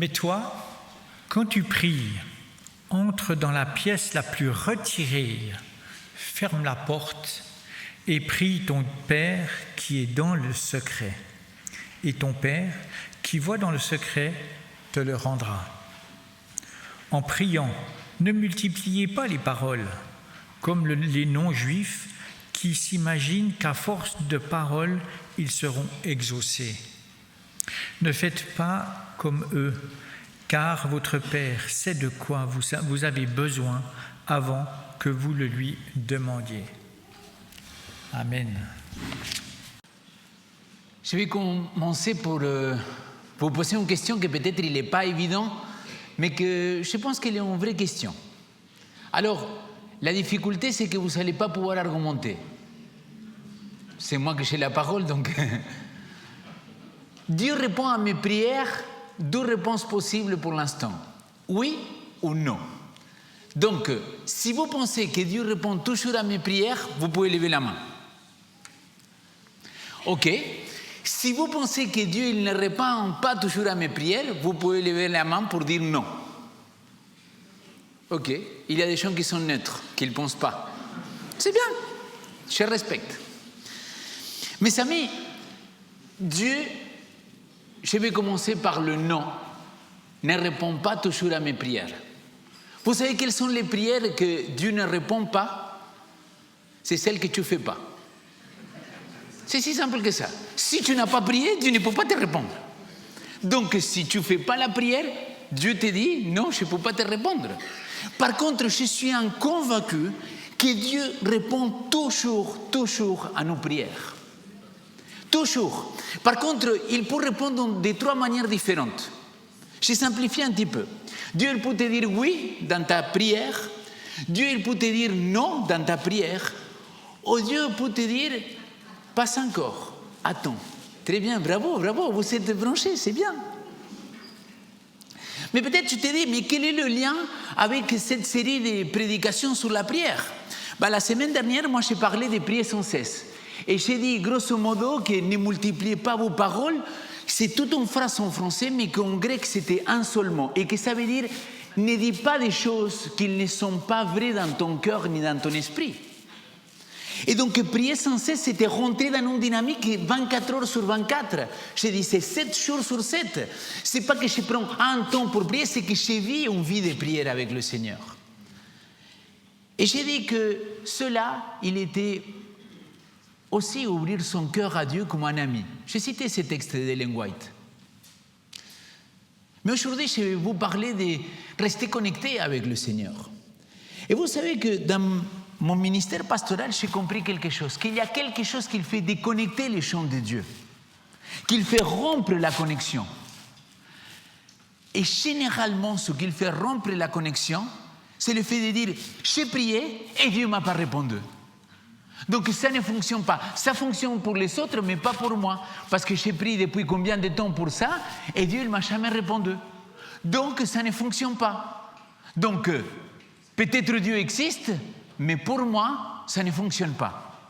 Mais toi, quand tu pries, entre dans la pièce la plus retirée, ferme la porte et prie ton Père qui est dans le secret. Et ton Père qui voit dans le secret te le rendra. En priant, ne multipliez pas les paroles, comme les non-juifs qui s'imaginent qu'à force de paroles, ils seront exaucés. Ne faites pas comme eux, car votre Père sait de quoi vous avez besoin avant que vous le lui demandiez. Amen. Je vais commencer pour vous poser une question que peut-être il n'est pas évident, mais que je pense qu'elle est une vraie question. Alors, la difficulté, c'est que vous n'allez pas pouvoir argumenter. C'est moi que j'ai la parole, donc... Dieu répond à mes prières, 2 réponses possibles pour l'instant. Oui ou non. Donc, si vous pensez que Dieu répond toujours à mes prières, vous pouvez lever la main. Ok. Si vous pensez que Dieu il ne répond pas toujours à mes prières, vous pouvez lever la main pour dire non. Ok. Il y a des gens qui sont neutres, qui ne pensent pas. C'est bien. Je respecte. Mes amis, Dieu, je vais commencer par le non, ne répond pas toujours à mes prières. Vous savez quelles sont les prières que Dieu ne répond pas? C'est celles que tu ne fais pas. C'est si simple que ça. Si tu n'as pas prié, Dieu ne peut pas te répondre. Donc, si tu ne fais pas la prière, Dieu te dit, non, je ne peux pas te répondre. Par contre, je suis convaincu que Dieu répond toujours à nos prières. Toujours. Par contre, il peut répondre de 3 manières différentes. Je simplifie un petit peu. Dieu il peut te dire oui dans ta prière. Dieu il peut te dire non dans ta prière. Ou Dieu peut te dire pas encore, attends. Très bien, bravo, vous êtes branchés, c'est bien. Mais peut-être tu te dis, mais quel est le lien avec cette série de prédications sur la prière? La semaine dernière, moi j'ai parlé de prier sans cesse. Et j'ai dit grosso modo que ne multipliez pas vos paroles. C'est toute une phrase en français, mais qu'en grec c'était un seul mot. Et que ça veut dire, ne dis pas des choses qui ne sont pas vraies dans ton cœur ni dans ton esprit. Et donc prier sans cesse, c'était rentrer dans une dynamique 24 heures sur 24. Je disais 7 jours sur 7. C'est pas que je prends un temps pour prier, c'est que je vis une vie de prière avec le Seigneur. Et j'ai dit que cela, il était aussi ouvrir son cœur à Dieu comme un ami. J'ai cité ce texte d'Ellen White. Mais aujourd'hui, je vais vous parler de rester connecté avec le Seigneur. Et vous savez que dans mon ministère pastoral, j'ai compris quelque chose, qu'il y a quelque chose qui fait déconnecter les gens de Dieu, qu'il fait rompre la connexion. Et généralement, ce qu'il fait rompre la connexion, c'est le fait de dire « j'ai prié et Dieu ne m'a pas répondu ». Donc ça ne fonctionne pas. Ça fonctionne pour les autres, mais pas pour moi. Parce que j'ai prié depuis combien de temps pour ça et Dieu ne m'a jamais répondu. Donc ça ne fonctionne pas. Donc peut-être Dieu existe, mais pour moi, ça ne fonctionne pas.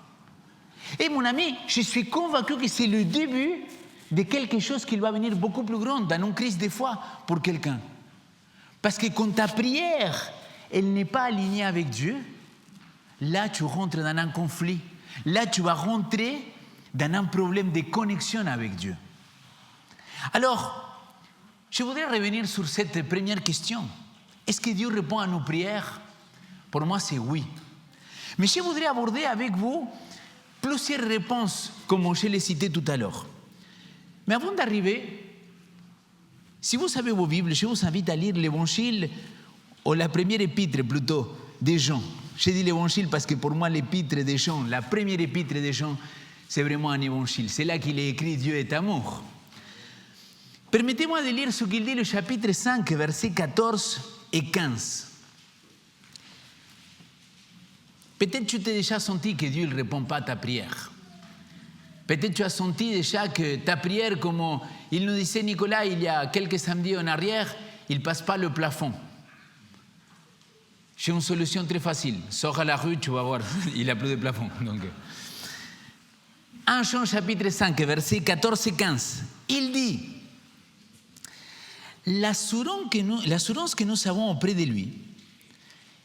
Et mon ami, je suis convaincu que c'est le début de quelque chose qui va venir beaucoup plus grand dans une crise de foi pour quelqu'un. Parce que quand ta prière, elle n'est pas alignée avec Dieu, là tu rentres dans un conflit. Là tu vas rentrer dans un problème de connexion avec Dieu. Alors, je voudrais revenir sur cette première question. Est-ce que Dieu répond à nos prières? Pour moi, c'est oui. Mais je voudrais aborder avec vous plusieurs réponses, comme je l'ai cité tout à l'heure. Mais avant d'arriver, si vous avez vos Bibles, je vous invite à lire l'évangile, ou la première épître plutôt, des Jean. Je dis l'évangile parce que pour moi, l'épître des Jean, la première épître des Jean, c'est vraiment un évangile. C'est là qu'il est écrit « Dieu est amour ». Permettez-moi de lire ce qu'il dit le chapitre 5, versets 14 et 15. Peut-être tu t'es déjà senti que Dieu ne répond pas à ta prière. Peut-être tu as senti déjà que ta prière, comme il nous disait Nicolas il y a quelques samedis en arrière, il ne passe pas le plafond. J'ai une solution très facile. Sors à la rue, tu vas voir, il n'y a plus de plafond. Donc, 1 Jean chapitre 5, versets 14 et 15. Il dit l'assurance que nous avons auprès de lui,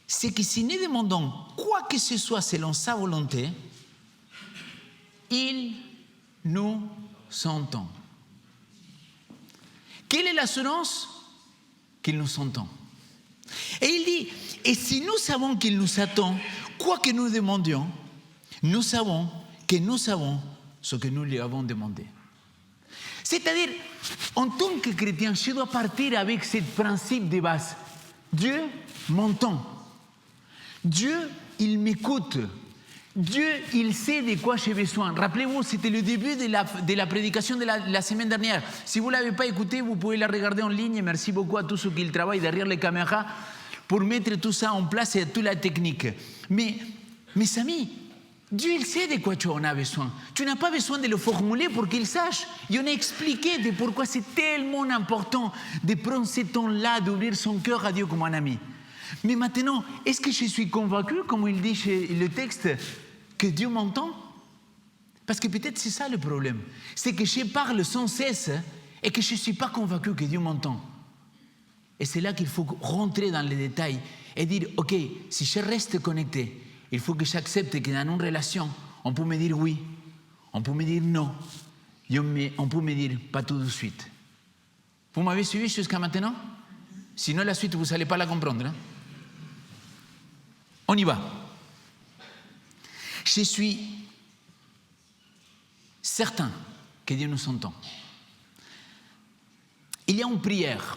c'est que si nous demandons quoi que ce soit selon sa volonté, il nous entend. Quelle est l'assurance? Qu'il nous entend. Et il dit, et si nous savons qu'il nous attend, quoi que nous demandions, nous savons que nous savons ce que nous lui avons demandé. C'est-à-dire, en tant que chrétien, je dois partir avec ce principe de base. Dieu m'entend. Dieu, il m'écoute. Dieu, il sait de quoi j'ai besoin. Rappelez-vous, c'était le début de la prédication de la semaine dernière. Si vous ne l'avez pas écouté, vous pouvez la regarder en ligne. Merci beaucoup à tous ceux qui travaillent derrière les caméras pour mettre tout ça en place et toute la technique. Mais, mes amis, Dieu, il sait de quoi tu en as besoin. Tu n'as pas besoin de le formuler pour qu'il sache. Il en a expliqué de pourquoi c'est tellement important de prendre ce temps-là, d'ouvrir son cœur à Dieu comme un ami. Mais maintenant, est-ce que je suis convaincu, comme il dit chez le texte, que Dieu m'entend? Parce que peut-être c'est ça le problème. C'est que je parle sans cesse et que je ne suis pas convaincu que Dieu m'entend. Et c'est là qu'il faut rentrer dans les détails et dire, ok, si je reste connecté, il faut que j'accepte que dans une relation, on peut me dire oui, on peut me dire non, et on peut me dire pas tout de suite. Vous m'avez suivi jusqu'à maintenant? Sinon, la suite, vous n'allez pas la comprendre. Hein? On y va. Je suis certain que Dieu nous entend. Il y a une prière.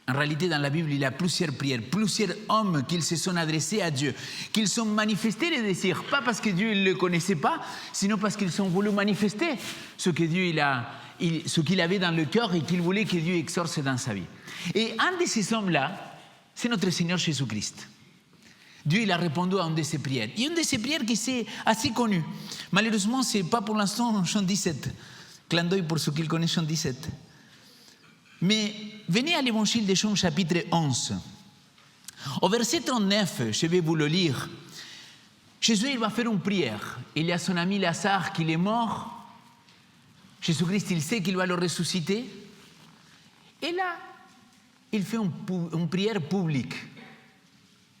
En réalité, dans la Bible, il y a plusieurs prières, plusieurs hommes qui se sont adressés à Dieu, qu'ils ont manifesté les désirs, pas parce que Dieu ne le connaissait pas, sinon parce qu'ils ont voulu manifester ce que Dieu ce qu'il avait dans le cœur et qu'il voulait que Dieu exorce dans sa vie. Et un de ces hommes-là, c'est notre Seigneur Jésus-Christ. Dieu, il a répondu à une de ces prières. Et une de ces prières qui est assez connue. Malheureusement, ce n'est pas pour l'instant en chant 17. Clin d'œil pour ceux qui connaissent chant 17. Mais venez à l'évangile de Jean, chapitre 11. Au verset 39, je vais vous le lire. Jésus, il va faire une prière. Il y a son ami Lazare qui est mort. Jésus-Christ, il sait qu'il va le ressusciter. Et là, il fait une prière publique.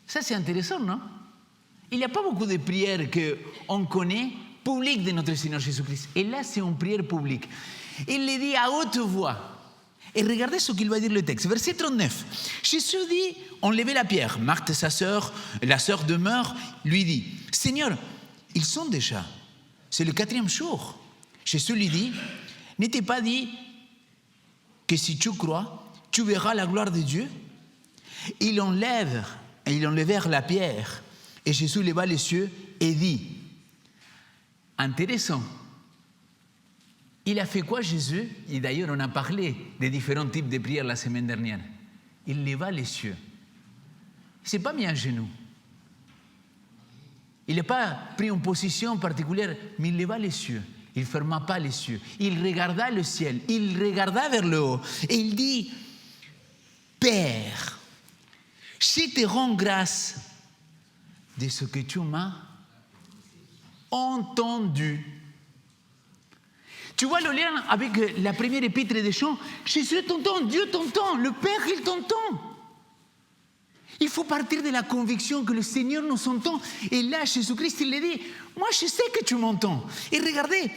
Ça, c'est intéressant, non? Il n'y a pas beaucoup de prières qu'on connaît publiques de notre Seigneur Jésus-Christ. Et là, c'est une prière publique. Il le dit à haute voix. Et regardez ce qu'il va dire le texte. Verset 39. Jésus dit, on levait la pierre. Marthe, sa sœur, la sœur demeure, lui dit, Seigneur, ils sont déjà. C'est le 4e jour. Jésus lui dit, n'était pas dit que si tu crois, tu verras la gloire de Dieu? Ils enlevèrent la pierre. Et Jésus leva les yeux et dit, intéressant. Il a fait quoi Jésus? Et d'ailleurs, on a parlé des différents types de prières la semaine dernière. Il leva les yeux. Il ne s'est pas mis à genoux. Il n'a pas pris une position particulière, mais il leva les yeux. Il ne ferma pas les yeux. Il regarda le ciel. Il regarda vers le haut. Et il dit, Père, je te rends grâce de ce que tu m'as entendu. Tu vois le lien avec la première épître de Jean. Jésus t'entend, Dieu t'entend, le Père, il t'entend. Il faut partir de la conviction que le Seigneur nous entend. Et là, Jésus-Christ, il le dit, moi, je sais que tu m'entends. Et regardez,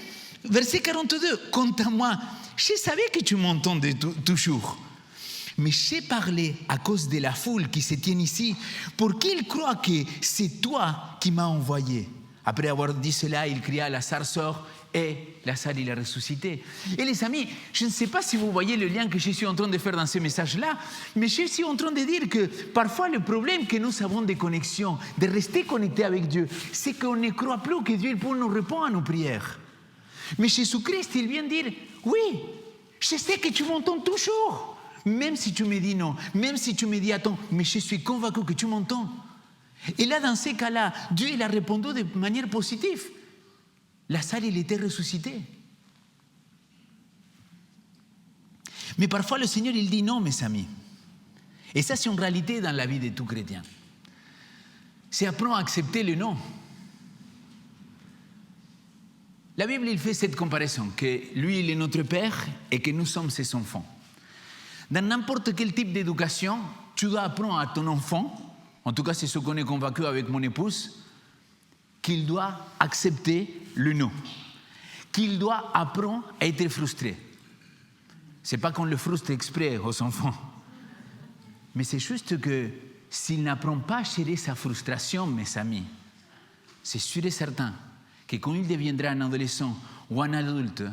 verset 42, quant à moi, je savais que tu m'entends toujours. Mais j'ai parlé à cause de la foule qui se tient ici, pour qu'ils croient que c'est toi qui m'as envoyé. Après avoir dit cela, il cria, Lazare sort. Et Lazare, il a ressuscité. Et les amis, je ne sais pas si vous voyez le lien que je suis en train de faire dans ce message-là, mais je suis en train de dire que parfois le problème que nous avons de connexion, de rester connectés avec Dieu, c'est qu'on ne croit plus que Dieu peut nous répondre à nos prières. Mais Jésus-Christ, il vient dire, oui, je sais que tu m'entends toujours, même si tu me dis non, même si tu me dis attends, mais je suis convaincu que tu m'entends. Et là, dans ces cas-là, Dieu il a répondu de manière positive. Lazare, il était ressuscité. Mais parfois, le Seigneur, il dit non, mes amis. Et ça, c'est une réalité dans la vie de tout chrétien. C'est apprendre à accepter le non. La Bible, il fait cette comparaison, que lui, il est notre Père et que nous sommes ses enfants. Dans n'importe quel type d'éducation, tu dois apprendre à ton enfant, en tout cas c'est ce qu'on est convaincu avec mon épouse, qu'il doit accepter le non, qu'il doit apprendre à être frustré. C'est pas qu'on le frustre exprès aux enfants, mais c'est juste que s'il n'apprend pas à gérer sa frustration, mes amis, c'est sûr et certain que quand il deviendra un adolescent ou un adulte,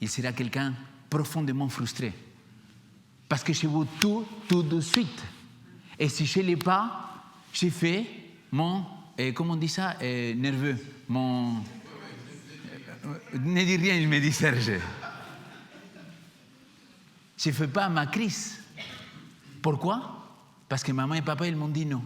il sera quelqu'un profondément frustré. Parce que je veux tout de suite. Et si je ne l'ai pas, j'ai fait mon, comment on dit ça, nerveux, mon... ne dis rien, il me dit Serge. Je ne fais pas ma crise. Pourquoi? Parce que maman et papa, ils m'ont dit non.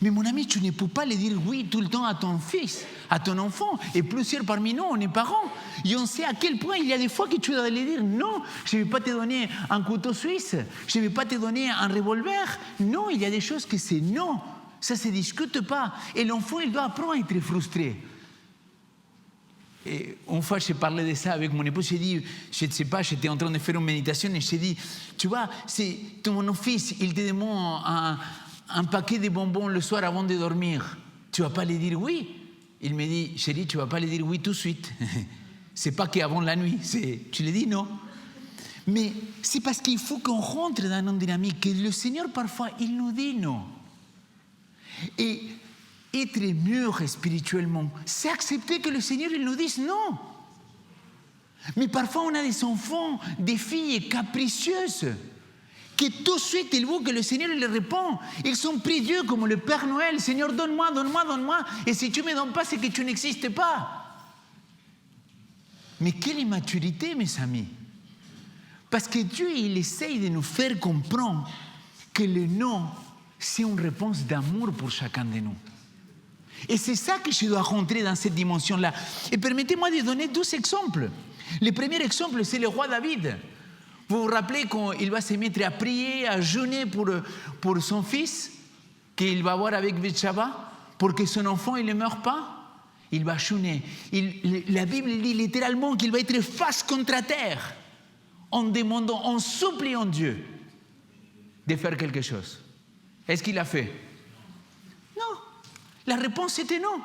Mais mon ami, tu ne peux pas le dire oui tout le temps à ton fils, à ton enfant. Et plusieurs parmi nous, on est parents. Et on sait à quel point il y a des fois que tu dois lui dire non, je ne vais pas te donner un couteau suisse, je ne vais pas te donner un revolver. Non, il y a des choses que c'est non. Ça ne se discute pas. Et l'enfant, il doit apprendre à être frustré. Et une fois, j'ai parlé de ça avec mon épouse, j'ai dit, je ne sais pas, j'étais en train de faire une méditation et j'ai dit, tu vois, si ton fils, il te demande un paquet de bonbons le soir avant de dormir, tu ne vas pas lui dire oui. Il me dit, chérie, tu ne vas pas lui dire oui tout de suite. C'est pas qu'avant la nuit, tu lui dis non. Mais c'est parce qu'il faut qu'on rentre dans une dynamique que le Seigneur, parfois, il nous dit non. Et être mûr spirituellement, c'est accepter que le Seigneur, il nous dise non. Mais parfois, on a des enfants, des filles capricieuses, que tout de suite, ils voient que le Seigneur il les répond. Ils sont pris Dieu comme le Père Noël. Seigneur, donne-moi, donne-moi, donne-moi. Et si tu ne me donnes pas, c'est que tu n'existes pas. Mais quelle immaturité, mes amis. Parce que Dieu, il essaye de nous faire comprendre que le non, c'est une réponse d'amour pour chacun de nous. Et c'est ça que je dois rentrer dans cette dimension-là. Et permettez-moi de donner 2 exemples. Le premier exemple, c'est le roi David. Vous vous rappelez quand il va se mettre à prier, à jeûner pour son fils, qu'il va avoir avec Bathsheba, pour que son enfant il ne meure pas? Il va jeûner. La Bible dit littéralement qu'il va être face contre terre, en demandant, en suppliant Dieu de faire quelque chose. Est-ce qu'il l'a fait? Non. La réponse était non.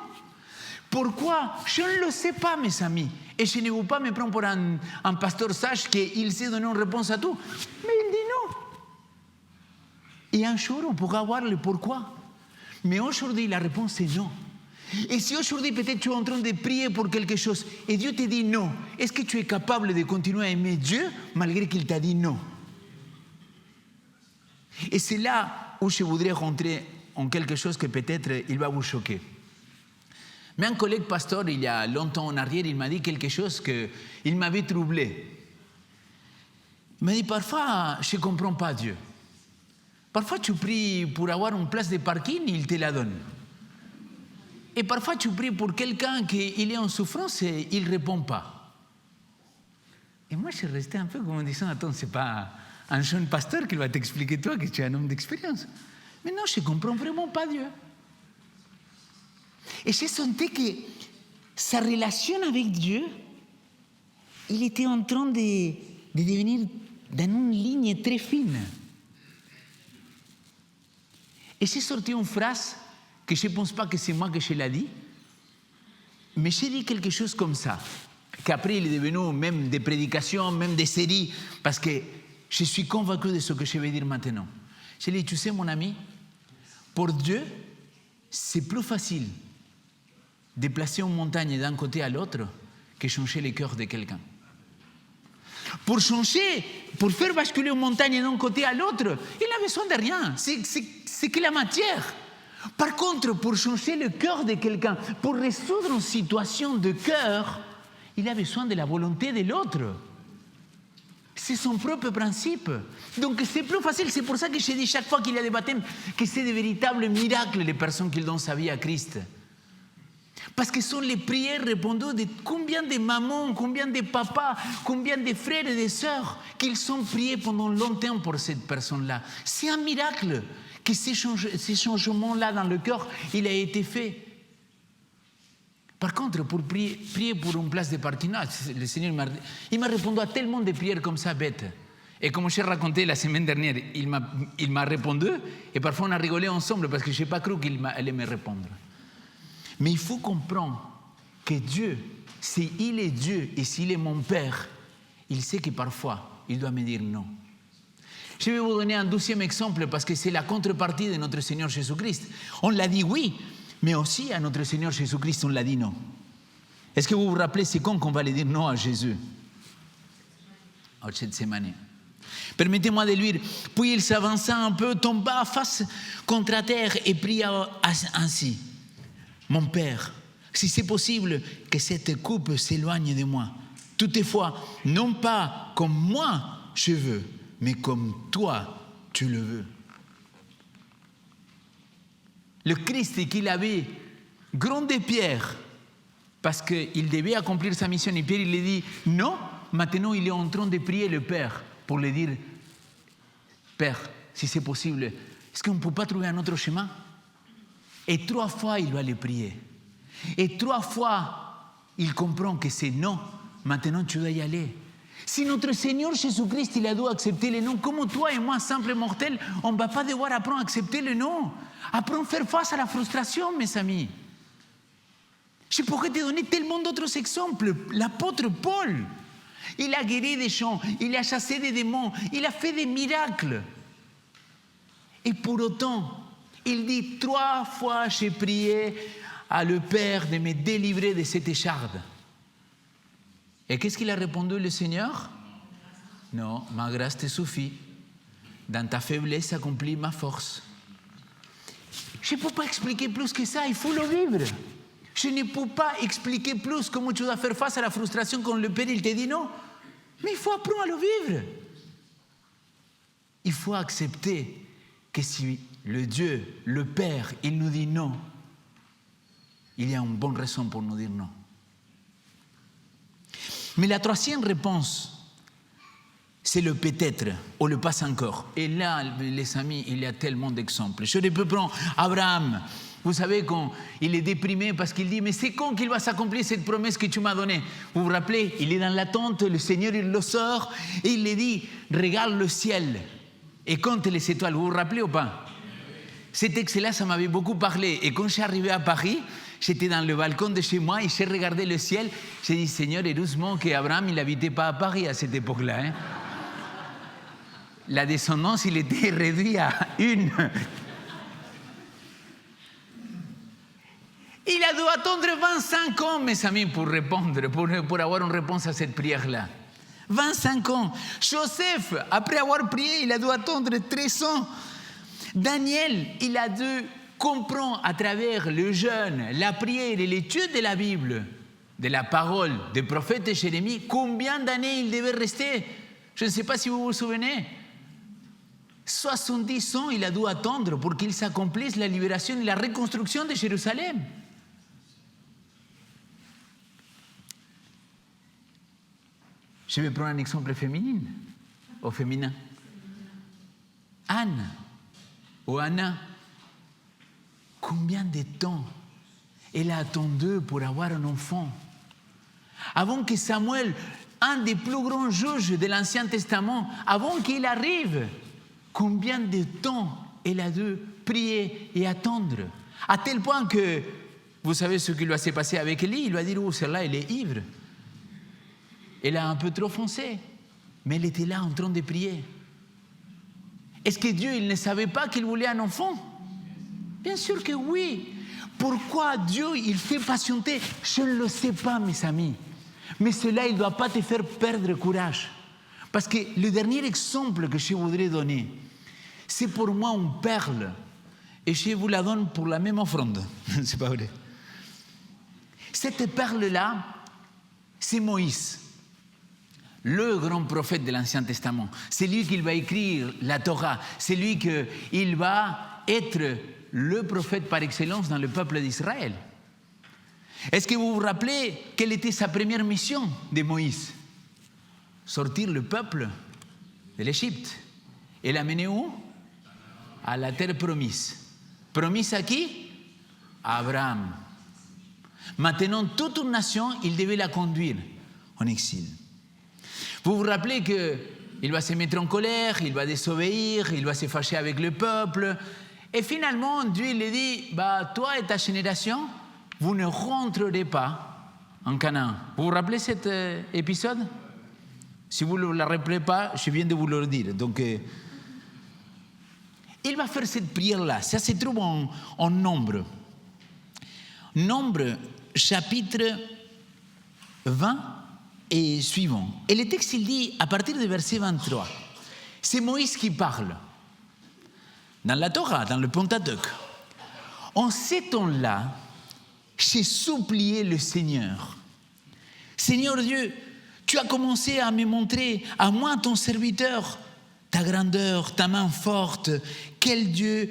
Pourquoi? Je ne le sais pas, mes amis. Et je ne veux pas me prendre pour un pasteur sage qu'il sait donner une réponse à tout. Mais il dit non. Et un jour, on pourra voir le pourquoi. Mais aujourd'hui, la réponse est non. Et si aujourd'hui, peut-être tu es en train de prier pour quelque chose et Dieu te dit non, est-ce que tu es capable de continuer à aimer Dieu malgré qu'il t'a dit non? Et c'est là où je voudrais rentrer en quelque chose que peut-être il va vous choquer. Mais un collègue pasteur, il y a longtemps en arrière, il m'a dit quelque chose qu'il m'avait troublé. Il m'a dit, parfois, je ne comprends pas Dieu. Parfois, tu pries pour avoir une place de parking, il te la donne. Et parfois, tu pries pour quelqu'un qui est en souffrance et il ne répond pas. Et moi, je suis resté un peu comme en disant, attends, ce n'est pas un jeune pasteur qui va t'expliquer toi que tu es un homme d'expérience. Mais non, je ne comprends vraiment pas Dieu. Et j'ai senti que sa relation avec Dieu, il était en train de devenir dans une ligne très fine. Et j'ai sorti une phrase que je ne pense pas que c'est moi que je l'ai dit, mais j'ai dit quelque chose comme ça, qu'après il est devenu même des prédications, même des séries, parce que je suis convaincu de ce que je vais dire maintenant. J'ai dit, tu sais mon ami, pour Dieu, c'est plus facile de placer une montagne d'un côté à l'autre que changer le cœur de quelqu'un. Pour changer, pour faire basculer une montagne d'un côté à l'autre, il n'a besoin de rien, c'est que la matière. Par contre, pour changer le cœur de quelqu'un, pour résoudre une situation de cœur, il a besoin de la volonté de l'autre. C'est son propre principe. Donc c'est plus facile, c'est pour ça que je dis chaque fois qu'il y a des baptêmes que c'est de véritables miracles les personnes qui donnent sa vie à Christ. Parce que ce sont les prières répondues de combien de mamans, combien de papas, combien de frères et de sœurs qu'ils ont prié pendant longtemps pour cette personne-là. C'est un miracle que ces changements-là dans le cœur, il a été fait. Par contre, pour prier pour une place de parking, le Seigneur m'a répondu à tellement de prières comme ça, bêtes. Et comme j'ai raconté la semaine dernière, il m'a répondu, et parfois on a rigolé ensemble parce que je n'ai pas cru qu'il allait me répondre. Mais il faut comprendre que Dieu, s'il est Dieu et s'il est mon Père, il sait que parfois, il doit me dire non. Je vais vous donner un deuxième exemple parce que c'est la contrepartie de notre Seigneur Jésus-Christ. On l'a dit oui, mais aussi à notre Seigneur Jésus-Christ, on l'a dit non. Est-ce que vous vous rappelez, c'est quand qu'on va le dire non à Jésus? Au Gethsémani. Permettez-moi de lire. Puis il s'avança un peu, tomba face contre terre et pria ainsi. Mon Père, si c'est possible que cette coupe s'éloigne de moi. Toutefois, non pas comme moi je veux, mais comme toi tu le veux. Le Christ qu'il avait grondé Pierre parce qu'il devait accomplir sa mission et Pierre il lui dit non, maintenant il est en train de prier le Père pour lui dire Père, si c'est possible, est-ce qu'on ne peut pas trouver un autre chemin? Et 3 fois il va le prier. Et 3 fois il comprend que c'est non, maintenant tu dois y aller. Si notre Seigneur Jésus-Christ il a dû accepter le non, comment toi et moi, simples mortels, on ne va pas devoir apprendre à accepter le non? Apprendre à faire face à la frustration, mes amis. Je pourrais te donner tellement d'autres exemples. L'apôtre Paul, il a guéri des gens, il a chassé des démons, il a fait des miracles. Et pour autant, il dit 3 fois j'ai prié à le Père de me délivrer de cette écharde. Et qu'est-ce qu'il a répondu le Seigneur? Non, ma grâce te suffit. Dans ta faiblesse s'accomplit ma force. Je ne peux pas expliquer plus que ça, il faut le vivre. Je ne peux pas expliquer plus comment tu dois faire face à la frustration quand le Père il te dit non. Mais il faut apprendre à le vivre. Il faut accepter que si le Dieu, le Père, il nous dit non, il y a une bonne raison pour nous dire non. Mais la troisième réponse, c'est le peut-être ou le pas encore. Et là, les amis, il y a tellement d'exemples. Je peux prendre Abraham. Vous savez, quand il est déprimé parce qu'il dit, mais c'est quand qu'il va s'accomplir cette promesse que tu m'as donnée? Vous vous rappelez, il est dans la tente, le Seigneur il le sort et il lui dit, regarde le ciel et compte les étoiles. Vous vous rappelez ou pas? Cet texte-là, ça m'avait beaucoup parlé. Et quand je suis arrivé à Paris, j'étais dans le balcon de chez moi et j'ai regardé le ciel. J'ai dit, Seigneur, heureusement qu'Abraham, il n'habitait pas à Paris à cette époque-là. Hein? La descendance, il était réduit à 1. Il a dû attendre 25 ans, mes amis, pour répondre, pour avoir une réponse à cette prière-là. 25 ans. Joseph, après avoir prié, il a dû attendre 13 ans. Daniel, il a dû comprendre à travers le jeûne, la prière et l'étude de la Bible, de la parole du prophète Jérémie, combien d'années il devait rester. Je ne sais pas si vous vous souvenez. 70 ans, il a dû attendre pour qu'il s'accomplisse la libération et la reconstruction de Jérusalem. Je vais prendre un exemple féminin ou féminin. Anne ou Anna, combien de temps elle a attendu pour avoir un enfant? Avant que Samuel, un des plus grands juges de l'Ancien Testament, avant qu'il arrive, combien de temps elle a dû prier et attendre? À tel point que, vous savez ce qui lui s'est passé avec Élie, il lui a dit, oh, celle-là, elle est ivre. Elle a un peu trop foncé, mais elle était là en train de prier. Est-ce que Dieu, il ne savait pas qu'il voulait un enfant? Bien sûr que oui. Pourquoi Dieu, il fait patienter? Je ne le sais pas, mes amis. Mais cela, il ne doit pas te faire perdre courage. Parce que le dernier exemple que je voudrais donner, c'est pour moi une perle. Et je vous la donne pour la même offrande. C'est pas vrai. Cette perle-là, c'est Moïse. Le grand prophète de l'Ancien Testament. C'est lui qui va écrire la Torah. C'est lui qui va être le prophète par excellence dans le peuple d'Israël. Est-ce que vous vous rappelez quelle était sa première mission de Moïse? Sortir le peuple de l'Égypte. Et l'amener où? À la terre promise. Promise à qui? À Abraham. Maintenant, toute une nation, il devait la conduire en exil. Vous vous rappelez que il va se mettre en colère, il va désobéir, il va se fâcher avec le peuple. Et finalement, Dieu lui dit, toi et ta génération, vous ne rentrerez pas en Canaan. Vous vous rappelez cet épisode? Si vous ne le rappelez pas, je viens de vous le dire. Donc, il va faire cette prière-là. Ça se trouve en Nombre. Nombre, chapitre 20 et suivant. Et le texte, il dit, à partir du verset 23, c'est Moïse qui parle. Dans la Torah, dans le Pentateuque. En ces temps-là, j'ai supplié le Seigneur. Seigneur Dieu, tu as commencé à me montrer, à moi, ton serviteur, ta grandeur, ta main forte. Quel Dieu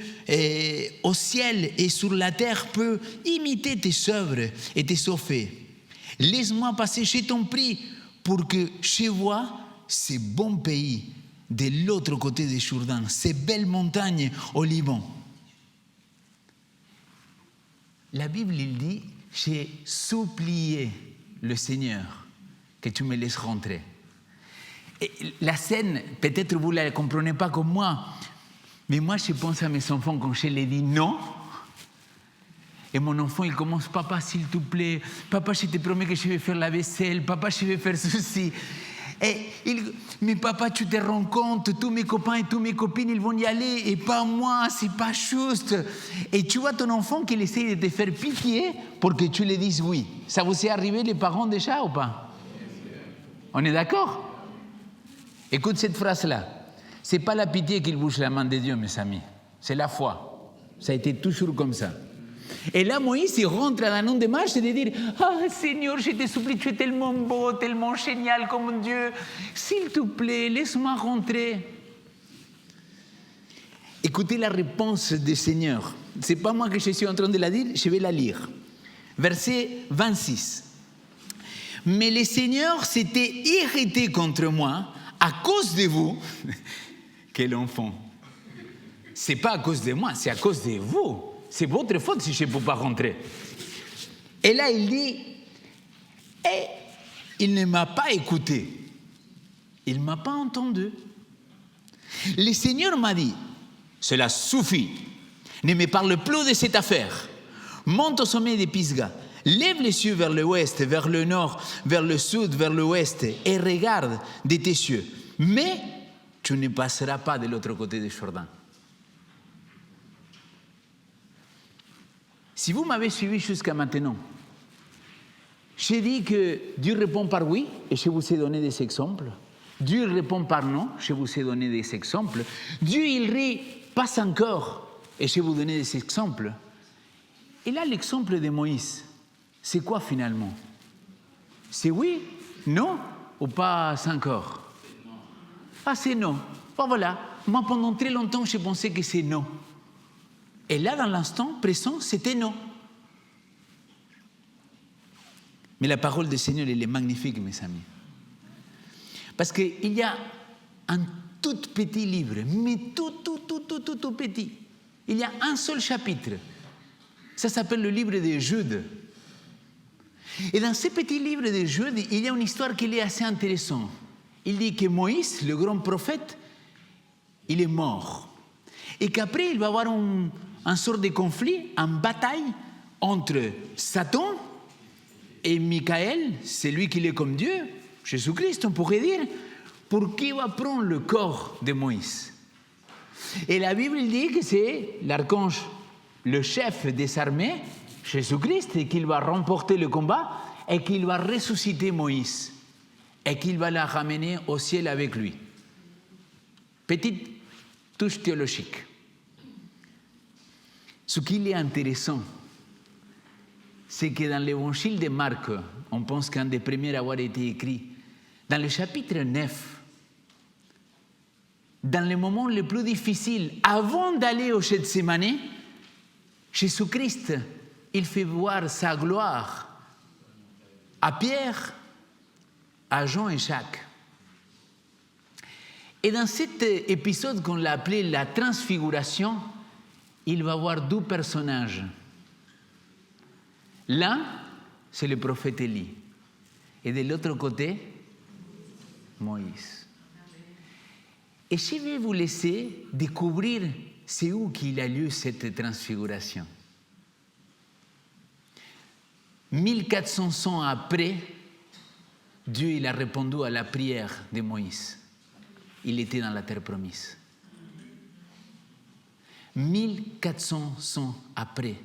au ciel et sur la terre peut imiter tes œuvres et te sauver. Laisse-moi passer, je t'en prie, pour que je voie ce bon pays de l'autre côté du Jourdain, ces belles montagnes au Liban. La Bible, il dit, j'ai supplié le Seigneur que tu me laisses rentrer. Et la scène, peut-être vous ne la comprenez pas comme moi, mais moi je pense à mes enfants quand je les dis non. Et mon enfant, il commence, papa, s'il te plaît, papa, je te promets que je vais faire la vaisselle, papa, je vais faire ceci. Mais papa, tu te rends compte, tous mes copains et toutes mes copines, ils vont y aller, et pas moi, c'est pas juste. Et tu vois ton enfant qui essaie de te faire pitié pour que tu lui dises oui. Ça vous est arrivé, les parents, déjà ou pas? On est d'accord? Écoute cette phrase-là. C'est pas la pitié qu'il bouge la main de Dieu, mes amis. C'est la foi. Ça a été toujours comme ça. Et là, Moïse, il rentre dans une démarche de dire « Ah, Seigneur, je te supplie, tu es tellement beau, tellement génial comme Dieu. S'il te plaît, laisse-moi rentrer. » Écoutez la réponse du Seigneur. Ce n'est pas moi que je suis en train de la dire, je vais la lire. Verset 26. « Mais le Seigneur s'était irrité contre moi à cause de vous. » Quel enfant! Ce n'est pas à cause de moi, c'est à cause de vous. C'est votre faute si je ne peux pas rentrer. Et là, il dit, il ne m'a pas écouté. Il ne m'a pas entendu. Le Seigneur m'a dit, cela suffit. Ne me parle plus de cette affaire. Monte au sommet de Pisgah. Lève les yeux vers l'ouest, vers le nord, vers le sud, vers l'ouest et regarde de tes yeux. Mais tu ne passeras pas de l'autre côté du Jourdain. Si vous m'avez suivi jusqu'à maintenant, j'ai dit que Dieu répond par oui, et je vous ai donné des exemples. Dieu répond par non, je vous ai donné des exemples. Dieu, il rit, pas encore, et je vous ai donné des exemples. Et là, l'exemple de Moïse, c'est quoi finalement? C'est oui, non, ou pas encore? Ah, c'est non. Bon, voilà. Moi, pendant très longtemps, je pensais que c'est non. Et là, dans l'instant présent, c'était non. Mais la parole du Seigneur, elle est magnifique, mes amis. Parce qu'il y a un tout petit livre, mais tout petit. Il y a un seul chapitre. Ça s'appelle le livre de Jude. Et dans ce petit livre de Jude, il y a une histoire qui est assez intéressante. Il dit que Moïse, le grand prophète, il est mort. Et qu'après, il va y avoir un sort de conflit, une bataille entre Satan et Michael, celui qui est comme Dieu, Jésus-Christ, on pourrait dire, pour qui va prendre le corps de Moïse. Et la Bible dit que c'est l'archange, le chef des armées, Jésus-Christ, et qu'il va remporter le combat et qu'il va ressusciter Moïse et qu'il va la ramener au ciel avec lui. Petite touche théologique. Ce qui est intéressant, c'est que dans l'évangile de Marc, on pense qu'un des premiers à avoir été écrit, dans le chapitre 9, dans les moments les plus difficiles, avant d'aller au Gethsémani, Jésus-Christ, il fait voir sa gloire à Pierre, à Jean et Jacques. Et dans cet épisode qu'on l'a appelé la transfiguration, il va voir deux personnages. L'un, c'est le prophète Élie. Et de l'autre côté, Moïse. Et je vais vous laisser découvrir c'est où qu'il a lieu cette transfiguration. 1400 ans après, Dieu il a répondu à la prière de Moïse. Il était dans la terre promise. 1400 ans après,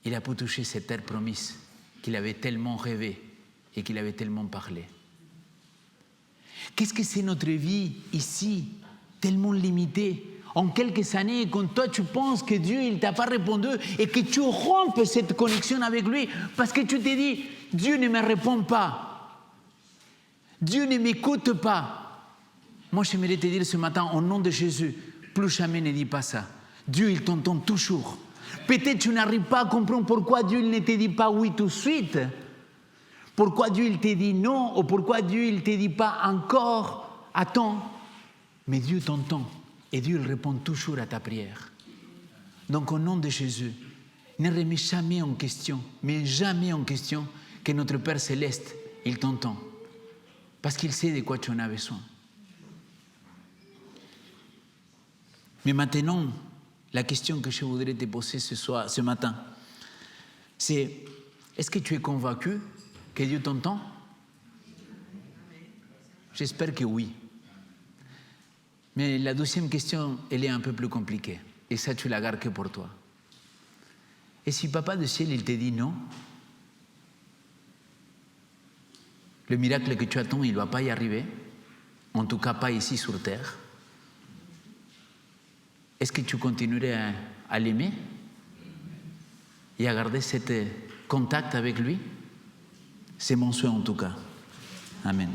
il a pu toucher cette terre promise qu'il avait tellement rêvé et qu'il avait tellement parlé. Qu'est-ce que c'est notre vie ici, tellement limitée? En quelques années, quand toi tu penses que Dieu il t'a pas répondu et que tu rompes cette connexion avec lui parce que tu te dis, Dieu ne me répond pas, Dieu ne m'écoute pas. Moi j'aimerais te dire ce matin, au nom de Jésus, plus jamais ne dis pas ça. Dieu il t'entend toujours. Peut-être tu n'arrives pas à comprendre pourquoi Dieu il ne te dit pas oui tout de suite. Pourquoi Dieu il te dit non ou pourquoi Dieu il ne te dit pas encore, attends. Mais Dieu t'entend et Dieu il répond toujours à ta prière. Donc au nom de Jésus, ne remets jamais en question, mais jamais en question que notre Père Céleste, il t'entend. Parce qu'il sait de quoi tu en as besoin. Mais maintenant, la question que je voudrais te poser ce matin, c'est, est-ce que tu es convaincu que Dieu t'entend? J'espère que oui. Mais la deuxième question, elle est un peu plus compliquée. Et ça, tu la gardes que pour toi. Et si Papa du ciel, il te dit non, le miracle que tu attends, il ne va pas y arriver, en tout cas pas ici sur terre, est-ce que tu continuerais à l'aimer et à garder ce contact avec lui? C'est mon souhait en tout cas. Amen.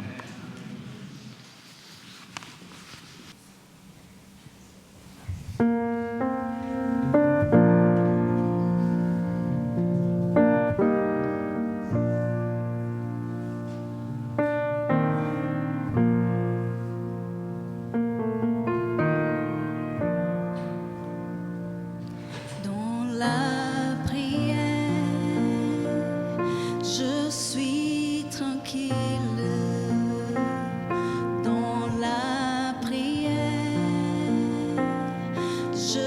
Je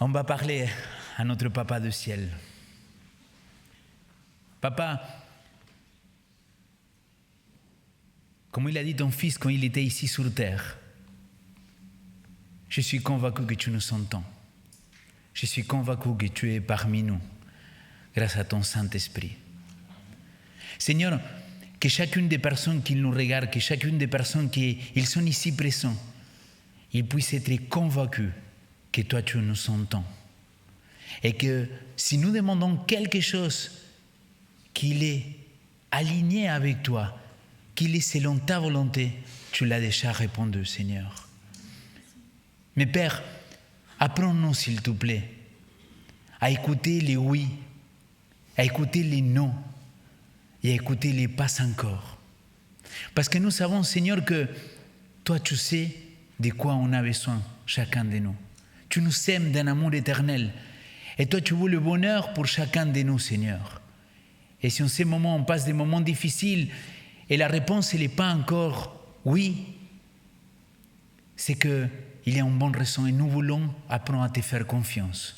On va parler à notre Papa du ciel. Papa, comme il a dit ton fils quand il était ici sur terre, je suis convaincu que tu nous entends. Je suis convaincu que tu es parmi nous, grâce à ton Saint-Esprit. Seigneur, que chacune des personnes qui nous regardent, que chacune des personnes qui sont ici présentes, ils puissent être convaincus que toi tu nous entends. Et que si nous demandons quelque chose qu'il est aligné avec toi, qu'il est selon ta volonté, tu l'as déjà répondu, Seigneur. Mais Père, apprends-nous, s'il te plaît, à écouter les oui, à écouter les non et à écouter les pas encore. Parce que nous savons, Seigneur, que toi tu sais de quoi on a besoin, chacun de nous. Tu nous aimes d'un amour éternel. Et toi, tu veux le bonheur pour chacun de nous, Seigneur. Et si en ces moments, on passe des moments difficiles et la réponse, elle n'est pas encore oui, c'est qu'il y a une bonne raison et nous voulons apprendre à te faire confiance.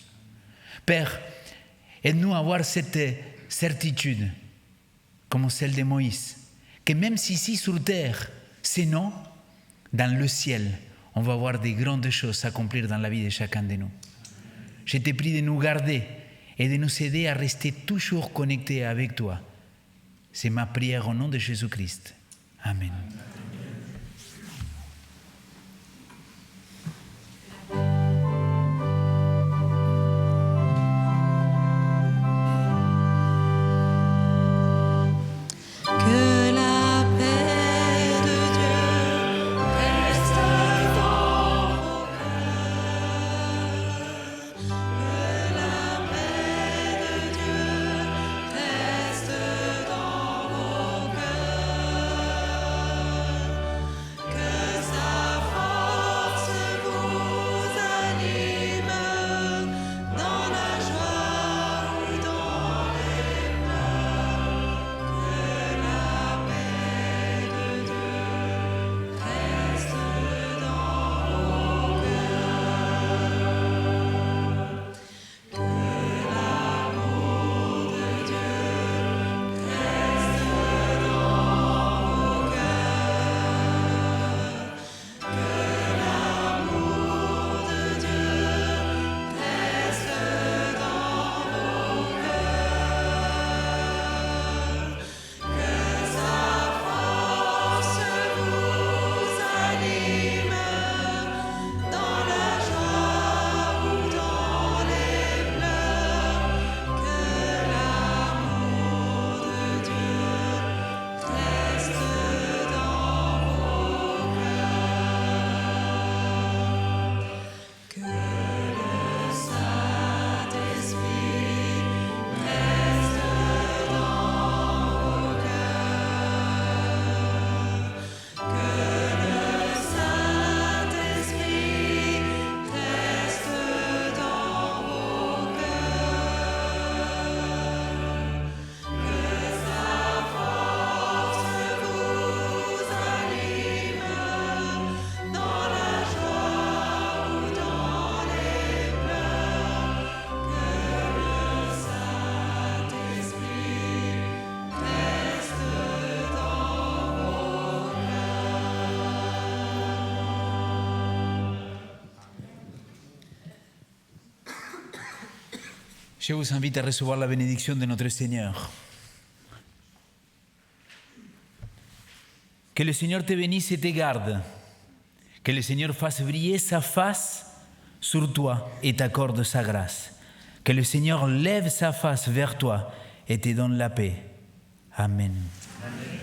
Père, aide-nous à avoir cette certitude, comme celle de Moïse, que même si ici sur terre, c'est non, dans le ciel, on va voir des grandes choses s'accomplir dans la vie de chacun de nous. Je te prie de nous garder et de nous aider à rester toujours connectés avec toi. C'est ma prière au nom de Jésus-Christ. Amen. Je vous invite à recevoir la bénédiction de notre Seigneur. Que le Seigneur te bénisse et te garde. Que le Seigneur fasse briller sa face sur toi et t'accorde sa grâce. Que le Seigneur lève sa face vers toi et te donne la paix. Amen. Amen.